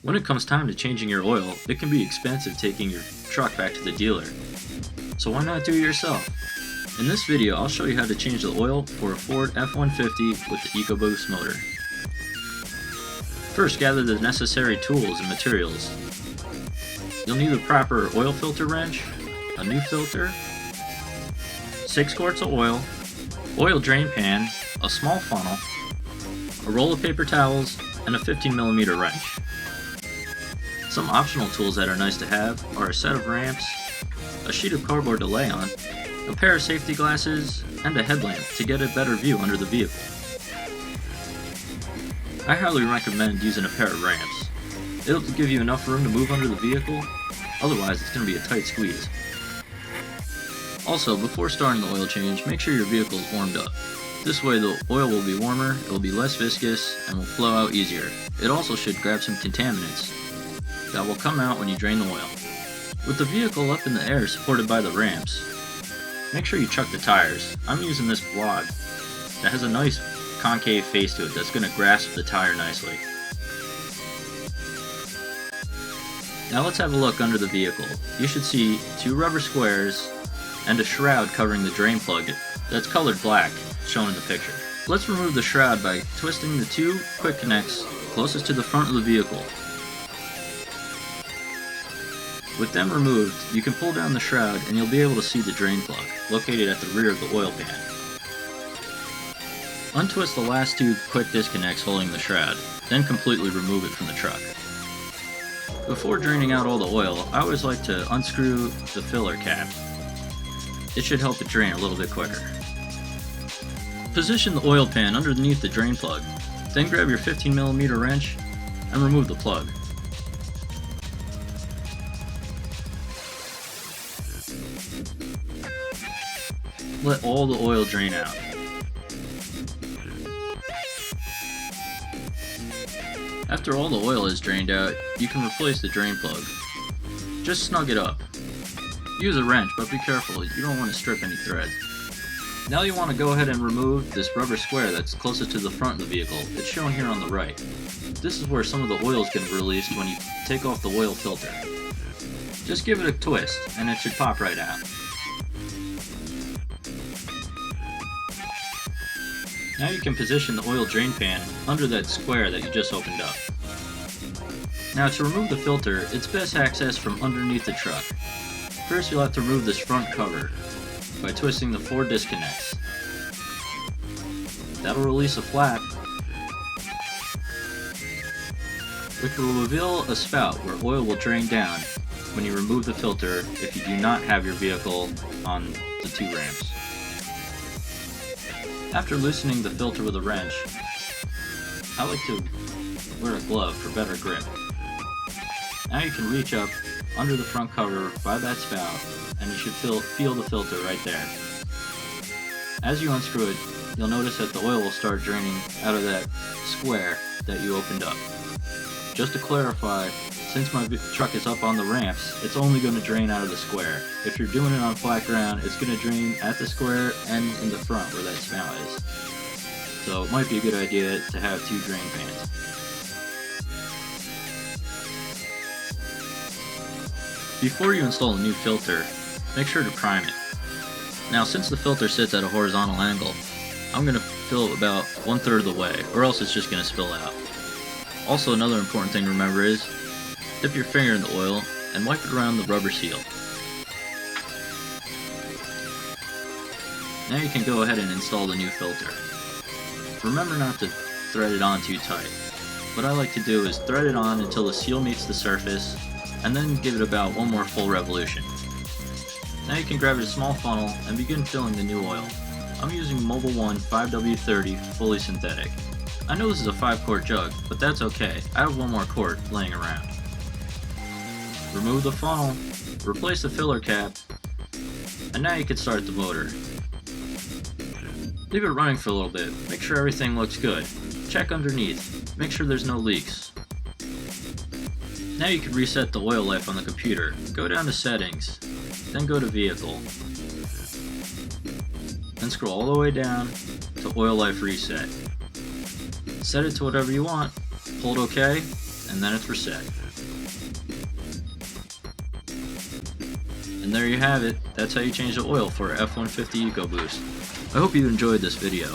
When it comes time to changing your oil, it can be expensive taking your truck back to the dealer. So why not do it yourself? In this video, I'll show you how to change the oil for a Ford F-150 with the Ecoboost motor. First, gather the necessary tools and materials. You'll need the proper oil filter wrench, a new filter, 6 quarts of oil drain pan, a small funnel, a roll of paper towels, and a 15mm wrench. Some optional tools that are nice to have are a set of ramps, a sheet of cardboard to lay on, a pair of safety glasses, and a headlamp to get a better view under the vehicle. I highly recommend using a pair of ramps. It'll give you enough room to move under the vehicle, otherwise it's going to be a tight squeeze. Also, before starting the oil change, make sure your vehicle is warmed up. This way the oil will be warmer, it will be less viscous, and will flow out easier. It also should grab some contaminants that will come out when you drain the oil. With the vehicle up in the air supported by the ramps, make sure you chuck the tires. I'm using this block that has a nice concave face to it that's going to grasp the tire nicely. Now let's have a look under the vehicle. You should see 2 rubber squares and a shroud covering the drain plug that's colored black, shown in the picture. Let's remove the shroud by twisting the 2 quick connects closest to the front of the vehicle. With them removed, you can pull down the shroud and you'll be able to see the drain plug, located at the rear of the oil pan. Untwist the last 2 quick disconnects holding the shroud, then completely remove it from the truck. Before draining out all the oil, I always like to unscrew the filler cap. It should help it drain a little bit quicker. Position the oil pan underneath the drain plug, then grab your 15mm wrench and remove the plug. Let all the oil drain out. After all the oil is drained out, you can replace the drain plug. Just snug it up. Use a wrench, but be careful, you don't want to strip any threads. Now you want to go ahead and remove this rubber square that's closest to the front of the vehicle. It's shown here on the right. This is where some of the oil is going to be released when you take off the oil filter. Just give it a twist, and it should pop right out. Now you can position the oil drain pan under that square that you just opened up. Now to remove the filter, it's best accessed from underneath the truck. First you'll have to remove this front cover by twisting the 4 disconnects. That'll release a flap, which will reveal a spout where oil will drain down when you remove the filter if you do not have your vehicle on the 2 ramps. After loosening the filter with a wrench, I like to wear a glove for better grip. Now you can reach up under the front cover by that spout and you should feel the filter right there. As you unscrew it, you'll notice that the oil will start draining out of that square that you opened up. Just to clarify, since my truck is up on the ramps, it's only going to drain out of the square. If you're doing it on flat ground, it's going to drain at the square and in the front where that spout is. So it might be a good idea to have 2 drain pans. Before you install a new filter, make sure to prime it. Now since the filter sits at a horizontal angle, I'm going to fill about 1/3 of the way, or else it's just going to spill out. Also, another important thing to remember is, dip your finger in the oil and wipe it around the rubber seal. Now you can go ahead and install the new filter. Remember not to thread it on too tight. What I like to do is thread it on until the seal meets the surface, and then give it about 1 more full revolution. Now you can grab a small funnel and begin filling the new oil. I'm using Mobil 1 5W30 fully synthetic. I know this is a 5-quart jug, but that's okay. I have 1 more quart laying around. Remove the funnel, replace the filler cap, and now you can start the motor. Leave it running for a little bit, make sure everything looks good. Check underneath, make sure there's no leaks. Now you can reset the oil life on the computer. Go down to settings, then go to vehicle. Then scroll all the way down to oil life reset. Set it to whatever you want, hold OK, and then it's reset. And there you have it. That's how you change the oil for F-150 Ecoboost. I hope you enjoyed this video.